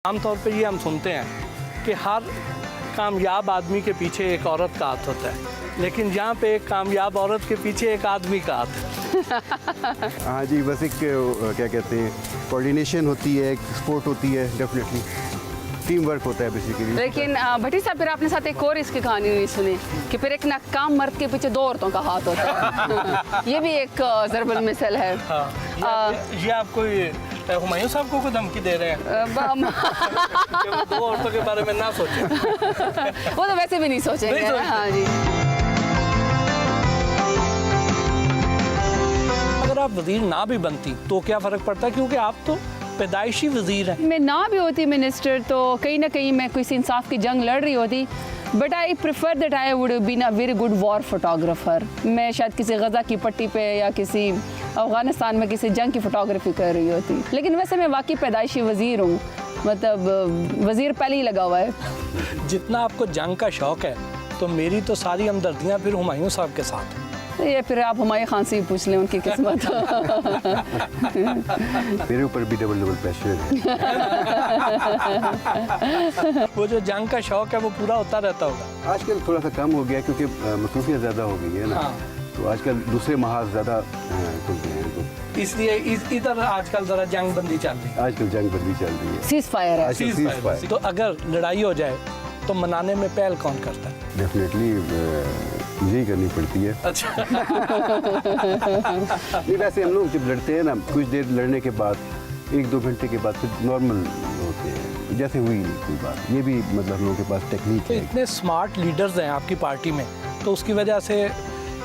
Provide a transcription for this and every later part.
आमतौर पे ये हम सुनते हैं कि हर कामयाब आदमी के पीछे एक औरत का हाथ होता है, लेकिन यहाँ पे एक कामयाब औरत के पीछे एक आदमी का हाथ है। हाँ जी, बस एक क्या कहते हैं कोऑर्डिनेशन होती है, एक सपोर्ट होती है, डेफिनेटली टीम वर्क होता है बेसिकली। लेकिन भट्टी साहब, फिर आपने साथ एक और इसकी कहानी नहीं सुनी कि फिर एक नाकाम मर्द के पीछे दो औरतों का हाथ होता है। ये भी एक ज़रबुल मिसल है। हाँ, ये आप कोई हुमायूं साहब को धमकी दे रहे हैं कि वो दो औरतों के बारे में ना सोचें। वो तो वैसे भी नहीं सोचेंगे। हाँ जी। अगर आप वजीर ना भी बनती तो क्या फ़र्क पड़ता है, क्योंकि आप तो पैदाइशी वजीर हैं। मैं ना भी होती मिनिस्टर तो कहीं ना कहीं मैं किसी इंसाफ की जंग लड़ रही होती, but I prefer that I would been a very good war photographer. मैं शायद किसी गज़ा की पट्टी पे या किसी अफ़गानिस्तान में किसी जंग की फ़ोटोग्राफी कर रही होती। लेकिन वैसे मैं वाकई पैदाइशी वज़ीर हूँ, मतलब वज़ीर पहले ही लगा हुआ है। जितना आपको जंग का शौक़ है तो मेरी तो सारी हमदर्दियाँ फिर हुमायूं साहब के साथ हैं। ये फिर आप हुमायूं खान से ही पूछ लें उनकी किस्मत। मेरे ऊपर भी डबल प्रेशर है। वो जो जंग का शौक़ है वो पूरा होता रहता होगा। आजकल थोड़ा सा कम हो गया क्योंकि मसरूफियत ज़्यादा हो गई है ना। हाँ। तो आजकल दूसरे महाज ज़्यादा खुल गए हैं, तो इसलिए इधर आजकल ज़रा जंग बंदी चल रही है। आजकल जंग बंदी चल रही है। सीज़ फायर है। आजकल सीज़ फायर। तो अगर लड़ाई हो जाए तो मनाने में पहल कौन करता है? डेफिनेटली मुझे ही करनी पड़ती है। अच्छा। नहीं, वैसे हम लोग जब लड़ते हैं ना, कुछ देर लड़ने के बाद 1-2 घंटे के बाद फिर नॉर्मल होते हैं, जैसे हुई नहीं कोई बात। ये भी मतलब हम लोगों के पास टेक्निक तो है। इतने स्मार्ट लीडर्स हैं आपकी पार्टी में, तो उसकी वजह से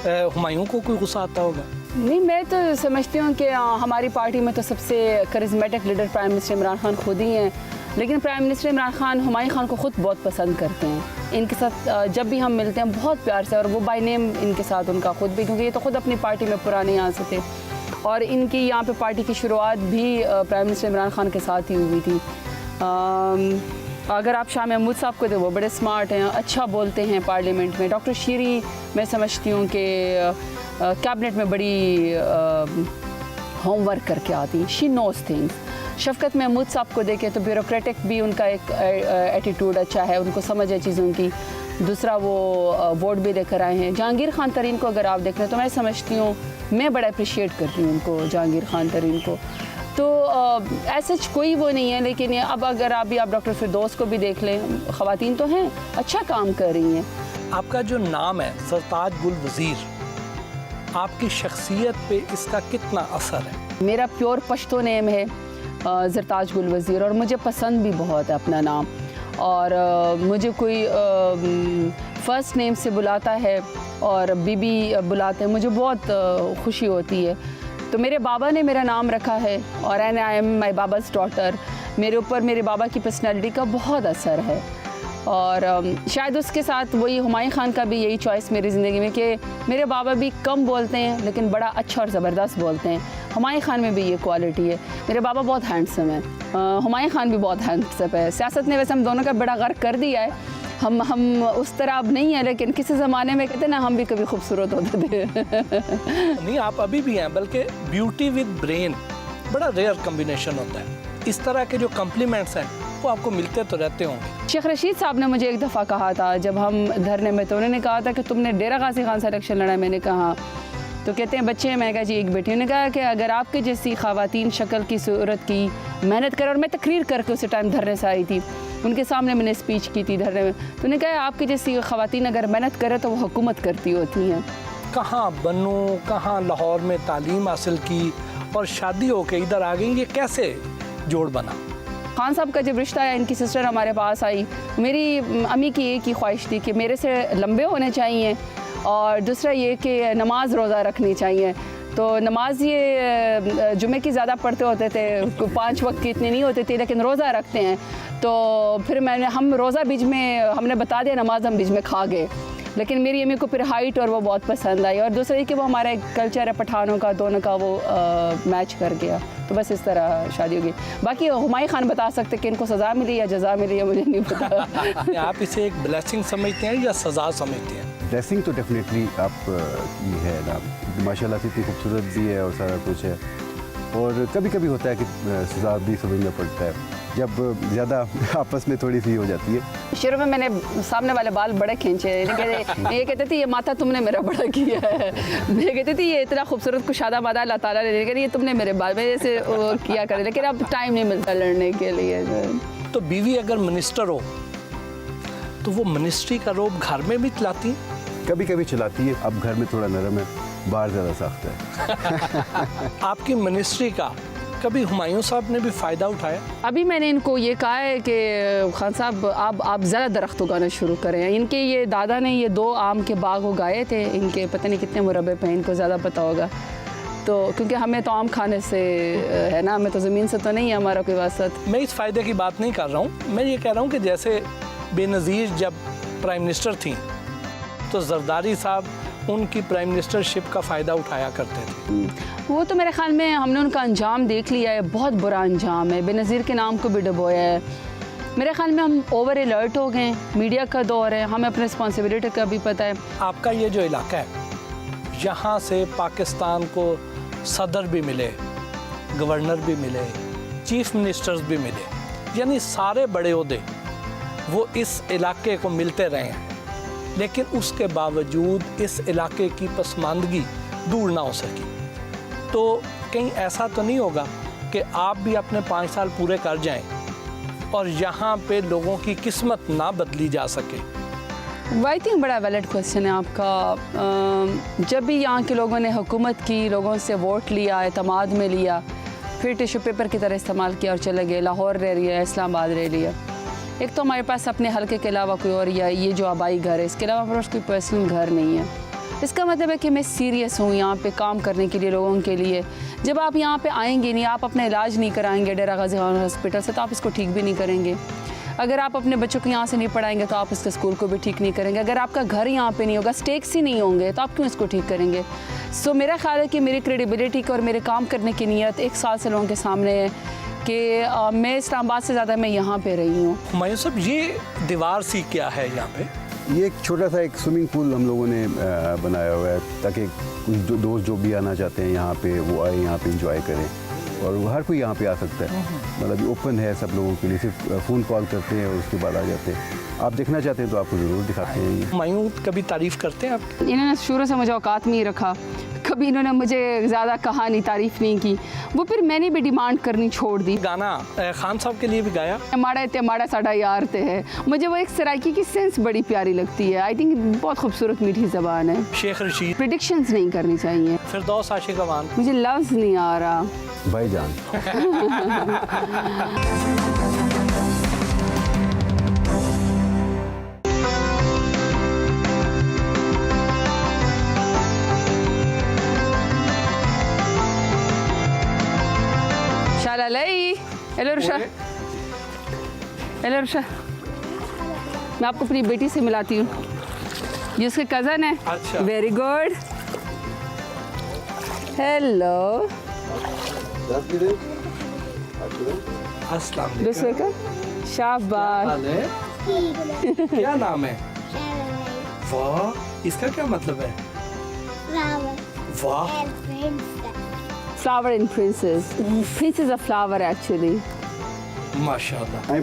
हुमायूं को कोई गुस्सा आता होगा? नहीं, मैं तो समझती हूँ कि हमारी पार्टी में तो सबसे charismatic leader prime minister Imran Khan खुद ही हैं। लेकिन प्राइम मिनिस्टर इमरान खान हुमायूं खान को ख़ुद बहुत पसंद करते हैं। इनके साथ जब भी हम मिलते हैं बहुत प्यार से, और वो बाय नेम इनके साथ उनका खुद भी, क्योंकि ये तो खुद अपनी पार्टी में पुराने यहाँ से थे, और इनकी यहाँ पे पार्टी की शुरुआत भी प्राइम मिनिस्टर इमरान खान के साथ ही हुई थी। अगर आप शाह महमूद साहब को, तो वो बड़े स्मार्ट हैं, अच्छा बोलते हैं पार्लियामेंट में। डॉक्टर शीरी मैं समझती हूँ कि कैबिनेट में बड़ी होमवर्क करके आती, शी नोज थिंग्स। शफ़क़त महमूद साहब को देखें तो ब्यूरोक्रेटिक भी उनका एक एटीट्यूड अच्छा है, उनको समझ है चीज़ों की। दूसरा वो वोट भी लेकर आए हैं। जहांगीर खान तरीन को अगर आप देख रहे हैं तो मैं समझती हूँ, मैं बड़ा अप्रिशिएट कर रही हूँ उनको, जहांगीर खान तरीन को। तो ऐसा कोई वो नहीं है। लेकिन ये अब अगर आप डॉक्टर फिरदौस को भी देख लें, ख़वातीन तो हैं, अच्छा काम कर रही हैं। आपका जो नाम है सरताज गुल वज़ीर, आपकी शख्सियत पे इसका कितना असर है? मेरा प्योर पश्तो नेम है सरताज गुल वज़ीर, और मुझे पसंद भी बहुत है अपना नाम। और मुझे कोई फ़र्स्ट नेम से बुलाता है और बीबी बुलाते हैं, मुझे बहुत खुशी होती है। तो मेरे बाबा ने मेरा नाम रखा है, और and I am my Baba's daughter. मेरे ऊपर मेरे बाबा की पर्सनैलिटी का बहुत असर है, और शायद उसके साथ वही हुमायूं खान का भी यही चॉइस मेरी ज़िंदगी में कि मेरे बाबा भी कम बोलते हैं लेकिन बड़ा अच्छा और ज़बरदस्त बोलते हैं। हुमायूं खान में भी ये क्वालिटी है। मेरे बाबा बहुत हैंडसम है, हुमायूं खान भी बहुत हैंडसम है। सियासत ने वैसे हम दोनों का बड़ा गर्क कर दिया है। हम उस तरह अब नहीं है, लेकिन किसी ज़माने में कहते ना हम भी कभी खूबसूरत होते थे। नहीं, आप अभी भी हैं, बल्कि ब्यूटी विद ब्रेन बड़ा रेयर कम्बिनेशन होता है। इस तरह के जो कम्प्लीमेंट्स हैं वो आपको मिलते तो रहते होंगे। शेख रशीद साहब ने मुझे एक दफ़ा कहा था जब हम धरने में, तो उन्होंने कहा था कि तुमने डेरा गाजी खान से इलेक्शन लड़ा। मैंने कहा, तो कहते हैं बच्चे हैं। मैंने कहा जी एक बेटी। उन्होंने कहा कि अगर आपके जैसी ख़वातीन शक्ल की सूरत की मेहनत करें, और मैं तकरीर करके उसी टाइम धरने से आई थी, उनके सामने मैंने स्पीच की थी धरने में, तो उन्होंने कहा आपकी जैसी ख़वातीन अगर मेहनत करें तो वो हुकूमत करती होती हैं। कहाँ बनूँ, कहाँ लाहौर में तालीम हासिल की और शादी होके इधर आ गई, ये कैसे जोड़ बना? खान साहब का जब रिश्ता है, इनकी सिस्टर हमारे पास आई, मेरी अम्मी की एक ही ख्वाहिश थी कि मेरे से लंबे होने चाहिए, और दूसरा ये कि नमाज रोज़ा रखनी चाहिए। तो नमाज ये जुमे की ज़्यादा पढ़ते होते थे, 5 वक्त की इतनी नहीं होती थी, लेकिन रोज़ा रखते हैं। तो फिर हम रोज़ा बीच में हमने बता दिया, नमाज हम बीच में खा गए। लेकिन मेरी अम्मी को फिर हाइट और वो बहुत पसंद आई, और दूसरा ये कि वो हमारा एक कल्चर है पठानों का, दोनों का वो मैच कर गया। तो बस इस तरह शादी हो गई। बाकी हुमायूं खान बता सकते कि इनको सज़ा मिली या जज़ा मिली है, मुझे नहीं पता। आप इसे एक ब्लेसिंग समझते हैं या सज़ा समझते हैं? ब्लेसिंग तो डेफिनेटली आप ये है ना, माशाल्लाह से इतनी खूबसूरत भी है और सारा कुछ है। और कभी कभी होता है कि सज़ा भी समझना पड़ता है। जब ज़्यादा आपस में थोड़ी सी हो जाती है। शुरू में मैंने सामने वाले बाल बड़े खींचे, ये कहते थे ये माता तुमने मेरा बड़ा किया है। मैं कहती थी ये इतना खूबसूरत कुशादा मादा अल्लाह ताला ने, लेकिन ये तुमने मेरे बाल में जैसे किया करे, लेकिन अब टाइम नहीं मिलता लड़ने के लिए। तो बीवी अगर मिनिस्टर हो तो वो मिनिस्ट्री का रोब घर में भी चलाती हैं? कभी कभी चलाती है, अब घर में थोड़ा नरम है, बाहर ज़्यादा सख्त है। आपकी मिनिस्ट्री का कभी हुमायूं साहब ने भी फ़ायदा उठाया? अभी मैंने इनको ये कहा है कि खान साहब आप ज़्यादा दरख्त उगाना शुरू करें। इनके ये दादा ने ये 2 आम के बाग उगाए थे, इनके पता नहीं कितने मुरब्बे पे, इनको ज़्यादा पता होगा। तो क्योंकि हमें तो आम खाने से है ना, हमें तो ज़मीन से तो नहीं है हमारा कोई वास्ता। मैं इस फ़ायदे की बात नहीं कर रहा हूँ, मैं ये कह रहा हूँ कि जैसे बेनज़ीर जब प्राइम मिनिस्टर थी तो जरदारी साहब उनकी प्राइम मिनिस्टरशिप का फ़ायदा उठाया करते थे। वो तो मेरे ख्याल में हमने उनका अंजाम देख लिया है, बहुत बुरा अंजाम है। बेनज़ीर के नाम को भी डुबोया है। मेरे ख्याल में हम ओवर अलर्ट हो गए, मीडिया का दौर है, हमें अपनी रिस्पॉन्सिबिलिटी का भी पता है। आपका ये जो इलाका है, यहाँ से पाकिस्तान को सदर भी मिले, गवर्नर भी मिले, चीफ मिनिस्टर्स भी मिले, यानी सारे बड़े ओहदे वो इस इलाके को मिलते रहे हैं, लेकिन उसके बावजूद इस इलाके की पसमानदगी दूर ना हो सकी। तो कहीं ऐसा तो नहीं होगा कि आप भी अपने 5 साल पूरे कर जाएं और यहाँ पे लोगों की किस्मत ना बदली जा सके? आई थिंक बड़ा वैलिड क्वेश्चन है आपका। जब भी यहाँ के लोगों ने हुकूमत की, लोगों से वोट लिया, एतमाद में लिया, फिर टिश्यू पेपर की तरह इस्तेमाल किया और चले गए, लाहौर रह रही है, इस्लामाबाद रह लिया। एक तो हमारे पास अपने हल्के के अलावा कोई और, या ये जो आबाई घर है, इसके अलावा हमारे पास कोई पर्सनल घर नहीं है। इसका मतलब है कि मैं सीरियस हूँ यहाँ पे काम करने के लिए, लोगों के लिए। जब आप यहाँ पे आएंगे नहीं, आप अपना इलाज नहीं कराएंगे डेरा गाजी खान हॉस्पिटल से, तो आप इसको ठीक भी नहीं करेंगे। अगर आप अपने बच्चों को यहाँ से नहीं पढ़ाएंगे तो आप इसके स्कूल को भी ठीक नहीं करेंगे। अगर आपका घर यहाँ पे नहीं होगा, स्टेक्स ही नहीं होंगे, तो आप क्यों इसको ठीक करेंगे? सो मेरा ख्याल है कि मेरी क्रेडिबिलिटी का और मेरे काम करने की नीयत 1 साल से लोगों के सामने है कि मैं इस्लामाबाद से ज़्यादा मैं यहाँ पे रही हूँ। हुमायूं साहब, ये दीवार सी क्या है यहाँ पे? ये एक छोटा सा एक स्विमिंग पूल हम लोगों ने बनाया हुआ है, ताकि कुछ दोस्त जो भी आना चाहते हैं यहाँ पे वो आए, यहाँ पे एंजॉय करें, और हर कोई यहाँ पे आ सकता है। मतलब ओपन है सब लोगों के लिए, सिर्फ फ़ोन कॉल करते हैं और उसके बाद आ जाते हैं। आप देखना चाहते हैं तो आपको ज़रूर दिखाते हैं ये। हुमायूं कभी तारीफ़ करते हैं आप? इन्होंने शुरू से मुझे औकात में ही रखा, कभी इन्होंने मुझे ज़्यादा कहा नहीं, तारीफ़ नहीं की। वो फिर मैंने भी डिमांड करनी छोड़ दी। गाना खान साहब के लिए भी गाया? माड़ा साड़ा यार ते है, मुझे वो एक सराइकी की सेंस बड़ी प्यारी लगती है। आई थिंक बहुत खूबसूरत मीठी ज़बान है। शेख रशीद? प्रेडिक्शंस नहीं करनी चाहिए। फिरदौस आशिक अवान? मुझे लफ्ज़ नहीं आ रहा। भाईजान। हेलो रुशा, मैं आपको अपनी बेटी से मिलाती हूँ, ये उसके कज़न है। अच्छा। Very good. हेलो। अस्सलाम वालेकुम। दूसरे का शाबाश। हाल है? क्या नाम है? वाह, इसका क्या मतलब है? वाह, flower and princess, princess of flower actually. माशाल्लाह।